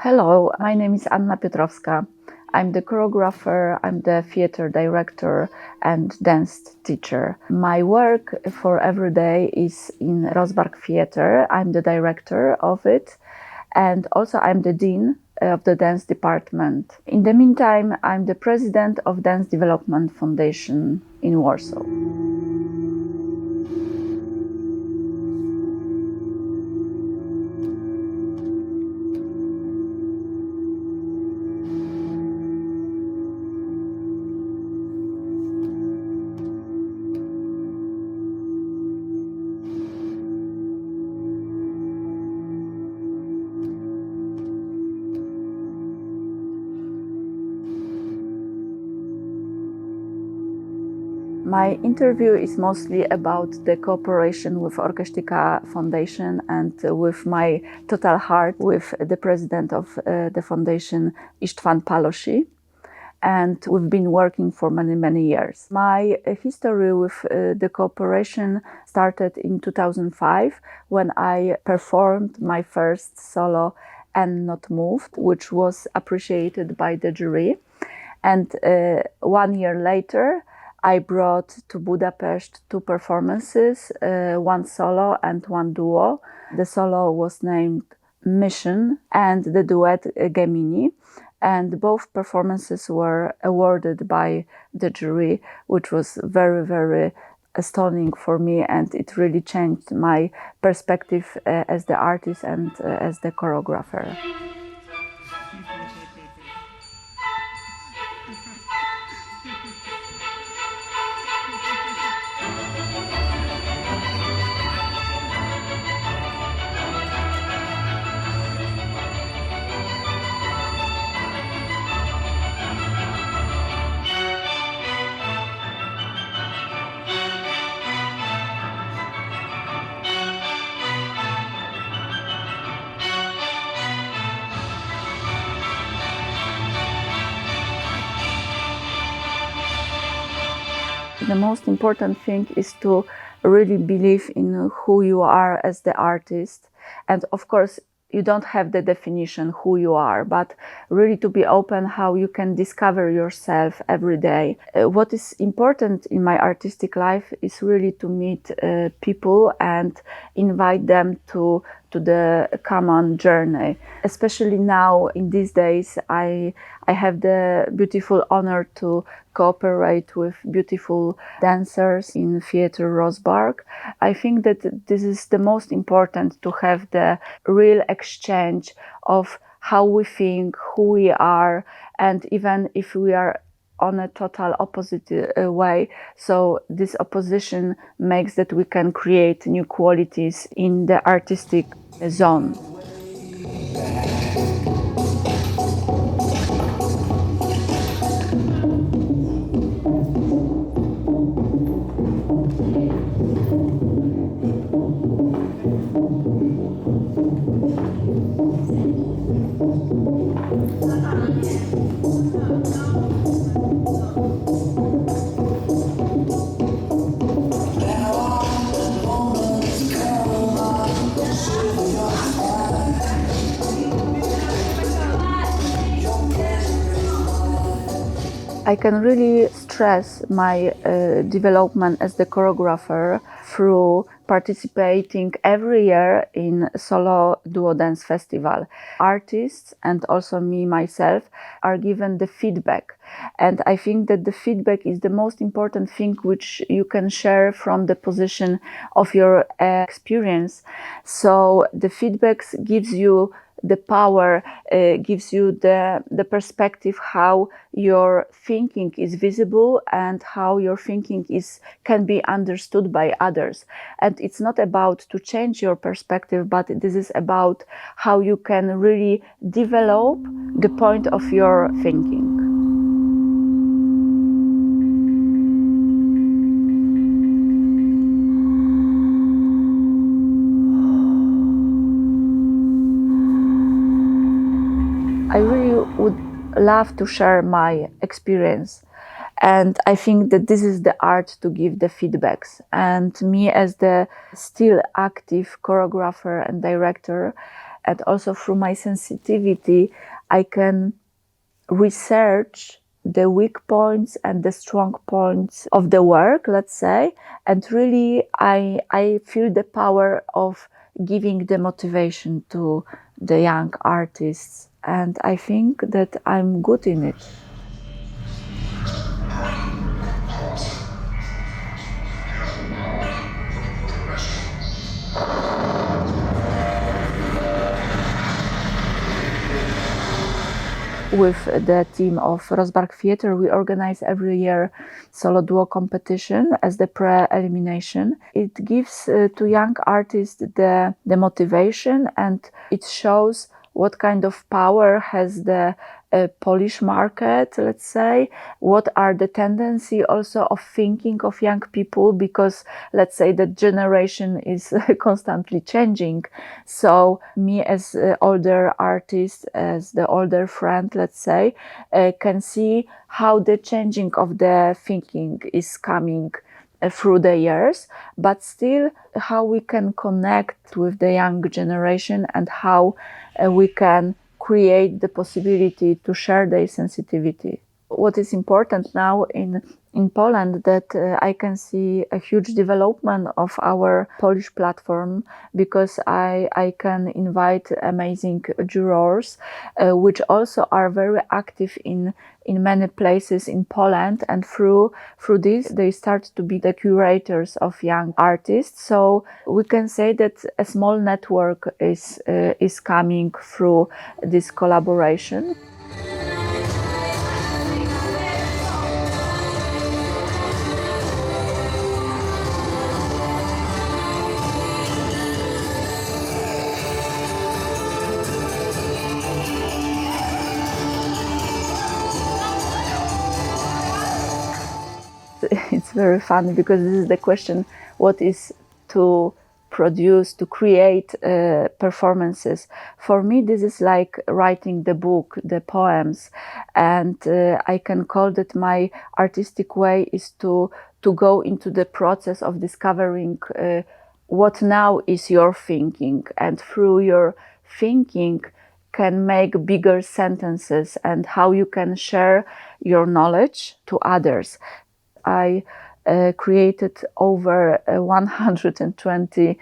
Hello, my name is Anna Piotrowska. I'm the choreographer, I'm the theater director and dance teacher. My work for every day is in Rozbark Theater. I'm the director of it, and also I'm the dean of the dance department. In the meantime, I'm the president of Dance Development Foundation in Warsaw. My interview is mostly about the cooperation with Orkesztika Foundation and with my total heart with the president of the foundation, István Palosi. And we've been working for many years. My history with the cooperation started in 2005 when I performed my first solo And Not Moved, which was appreciated by the jury. And 1 year later, I brought to Budapest 2 performances, one solo and one duo. The solo was named Mission and the duet Gemini. And both performances were awarded by the jury, which was very astounding for me, and it really changed my perspective as the artist and as the choreographer. The most important thing is to really believe in who you are as the artist. And of course, you don't have the definition who you are, but really to be open how you can discover yourself every day. What is important in my artistic life is really to meet people and invite them to the common journey. Especially now in these days, I have the beautiful honor to cooperate with beautiful dancers in Theater Rozbark. I think that this is the most important, to have the real exchange of how we think, who we are, and even if we are on a total opposite way. So this opposition makes that we can create new qualities in the artistic zone. I can really stress my development as the choreographer through participating every year in SzólóDuó Dance Festival. Artists and also me myself are given the feedback. And I think that the feedback is the most important thing which you can share from the position of your experience. So the feedback gives you the power, gives you the perspective how your thinking is visible and how your thinking can be understood by others. And it's not about to change your perspective, but this is about how you can really develop the point of your thinking. I really would love to share my experience, and I think that this is the art to give the feedbacks. And me as the still active choreographer and director, and also through my sensitivity, I can research the weak points and the strong points of the work, let's say, and really I feel the power of giving the motivation to the young artists, and I think that I'm good in it. With the team of Rozbark Theater, we organize every year SzólóDuó competition as the pre-elimination. It gives to young artists the motivation, and it shows what kind of power has the Polish market, let's say, what are the tendency also of thinking of young people, because let's say the generation is constantly changing. So me as older artist, as the older friend, let's say, can see how the changing of the thinking is coming through the years, but still how we can connect with the young generation and how we can create the possibility to share their sensitivity. What is important now in Poland, that I can see a huge development of our Polish platform, because I can invite amazing jurors, which also are very active in many places in Poland, and through this they start to be the curators of young artists. So we can say that a small network is coming through this collaboration. It's very funny, because this is the question, what is to produce, to create performances. For me, this is like writing the book, the poems, and I can call that my artistic way is to go into the process of discovering what now is your thinking, and through your thinking can make bigger sentences, and how you can share your knowledge to others. I created over 120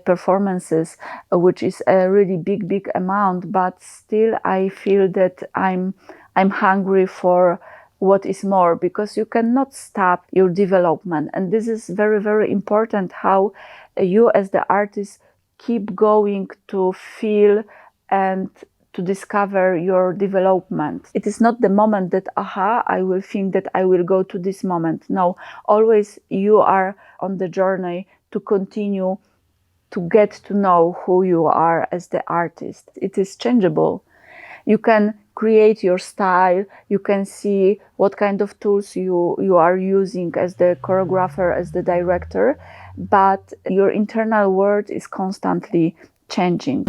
performances, which is a really big amount, but still I feel that I'm hungry for what is more, because you cannot stop your development. And this is very important, how you as the artist keep going to feel and to discover your development. It is not the moment that, I will think that I will go to this moment. No, always you are on the journey to continue to get to know who you are as the artist. It is changeable. You can create your style, you can see what kind of tools you are using as the choreographer, as the director, but your internal world is constantly changing.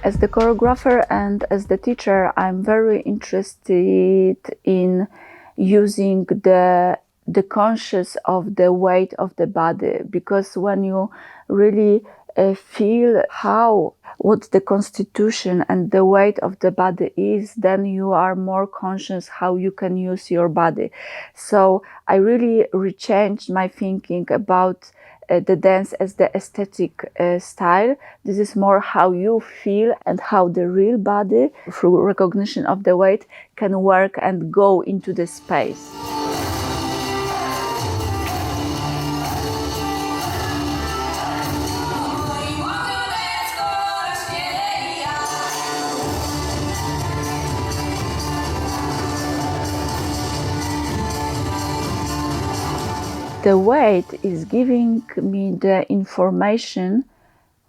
As the choreographer and as the teacher, I'm very interested in using the conscious of the weight of the body, because when you really feel what the constitution and the weight of the body is, then you are more conscious how you can use your body. So I really rechanged my thinking about the dance as the aesthetic style. This is more how you feel, and how the real body, through recognition of the weight, can work and go into the space. The weight is giving me the information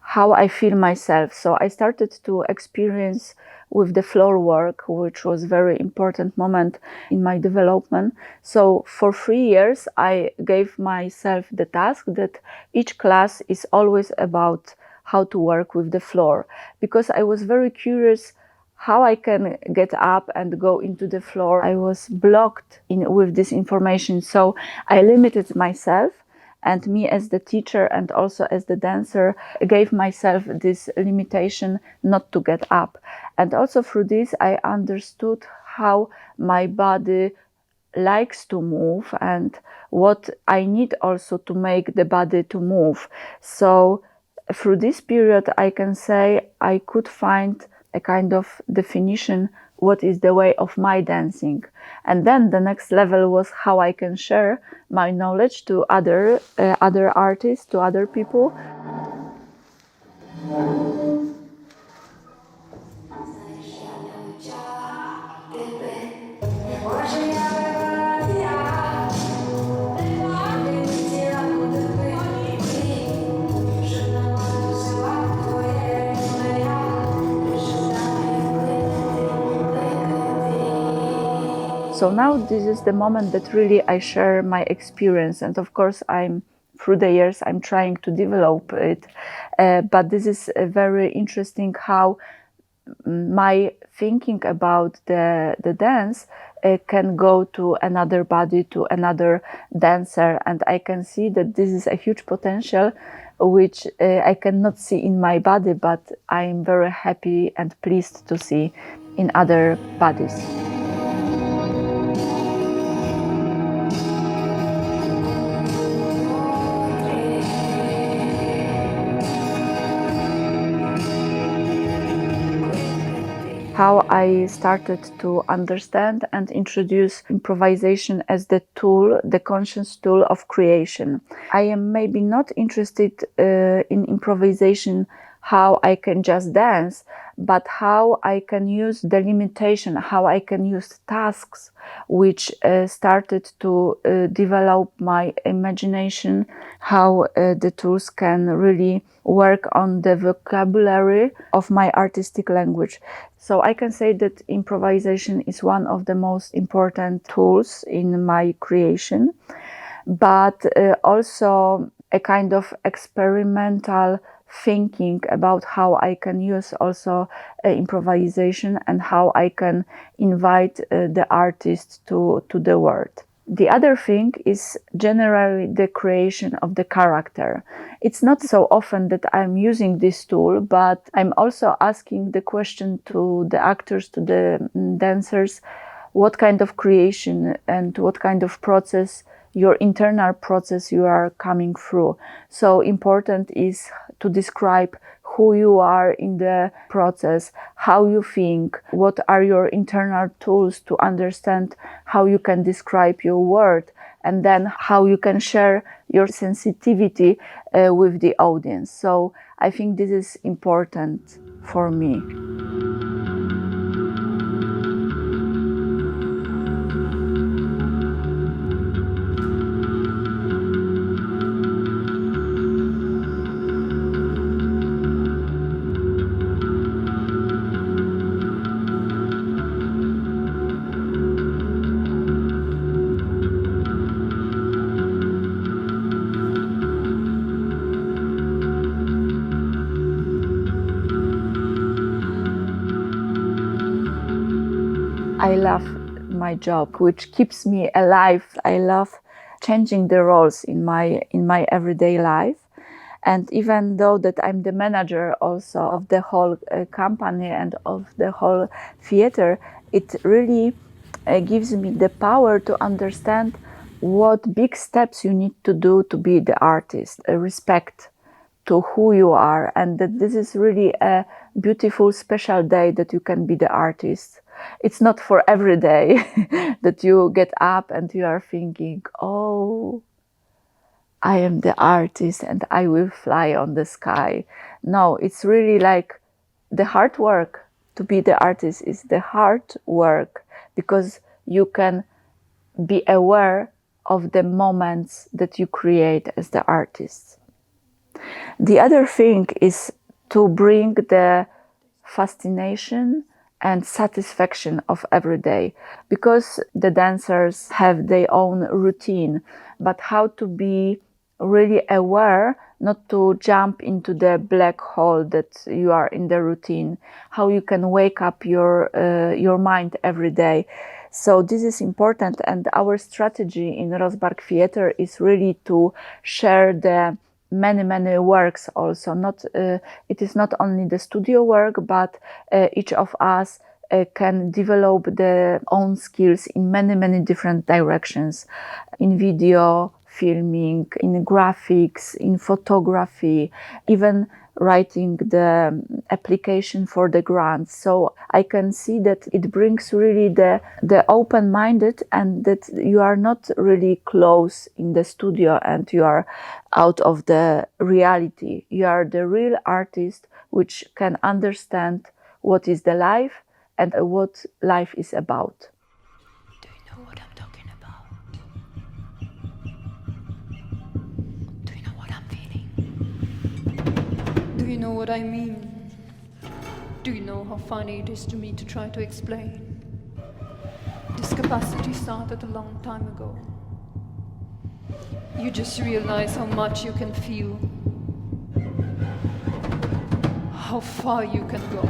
how I feel myself. So I started to experience with the floor work, which was a very important moment in my development. So for 3 years, I gave myself the task that each class is always about how to work with the floor, because I was very curious how I can get up and go into the floor. I was blocked with this information, so I limited myself, and me as the teacher and also as the dancer gave myself this limitation not to get up. And also through this I understood how my body likes to move and what I need also to make the body to move. So through this period I can say I could find a kind of definition what is the way of my dancing. And then the next level was how I can share my knowledge to other artists, to other people. So now this is the moment that really I share my experience, and of course through the years I'm trying to develop it, but this is very interesting how my thinking about the dance can go to another body, to another dancer, and I can see that this is a huge potential which I cannot see in my body, but I'm very happy and pleased to see in other bodies. How I started to understand and introduce improvisation as the tool, the conscious tool of creation. I am maybe not interested in improvisation how I can just dance, but how I can use the limitation, how I can use tasks which started to develop my imagination, how the tools can really work on the vocabulary of my artistic language. So I can say that improvisation is one of the most important tools in my creation, but also a kind of experimental thinking about how I can use also improvisation and how I can invite the artist to the world. The other thing is generally the creation of the character. It's not so often that I'm using this tool, but I'm also asking the question to the actors, to the dancers, what kind of creation and what kind of process, your internal process you are coming through. So important is to describe who you are in the process, how you think, what are your internal tools to understand how you can describe your word, and then how you can share your sensitivity with the audience. So I think this is important for me. I love my job, which keeps me alive. I love changing the roles in my everyday life. And even though that I'm the manager also of the whole company and of the whole theater, it really gives me the power to understand what big steps you need to do to be the artist, respect to who you are, and that this is really a beautiful, special day that you can be the artist. It's not for every day that you get up and you are thinking, oh, I am the artist and I will fly on the sky. No, it's really like the hard work. To be the artist is the hard work, because you can be aware of the moments that you create as the artist. The other thing is to bring the fascination and satisfaction of every day, because the dancers have their own routine, but how to be really aware not to jump into the black hole that you are in the routine, how you can wake up your mind every day. So this is important, and our strategy in Rozbark Theater is really to share the many works also. It is not only the studio work, but each of us can develop their own skills in many different directions, in video, filming, in graphics, in photography, even writing the application for the grants. So I can see that it brings really the open-minded, and that you are not really close in the studio and you are out of the reality. You are the real artist which can understand what is the life and what life is about. Do you know what I'm talking about? Do you know what I'm feeling? Do you know what I mean? Do you know how funny it is to me to try to explain? This capacity started a long time ago. You just realize how much you can feel, how far you can go.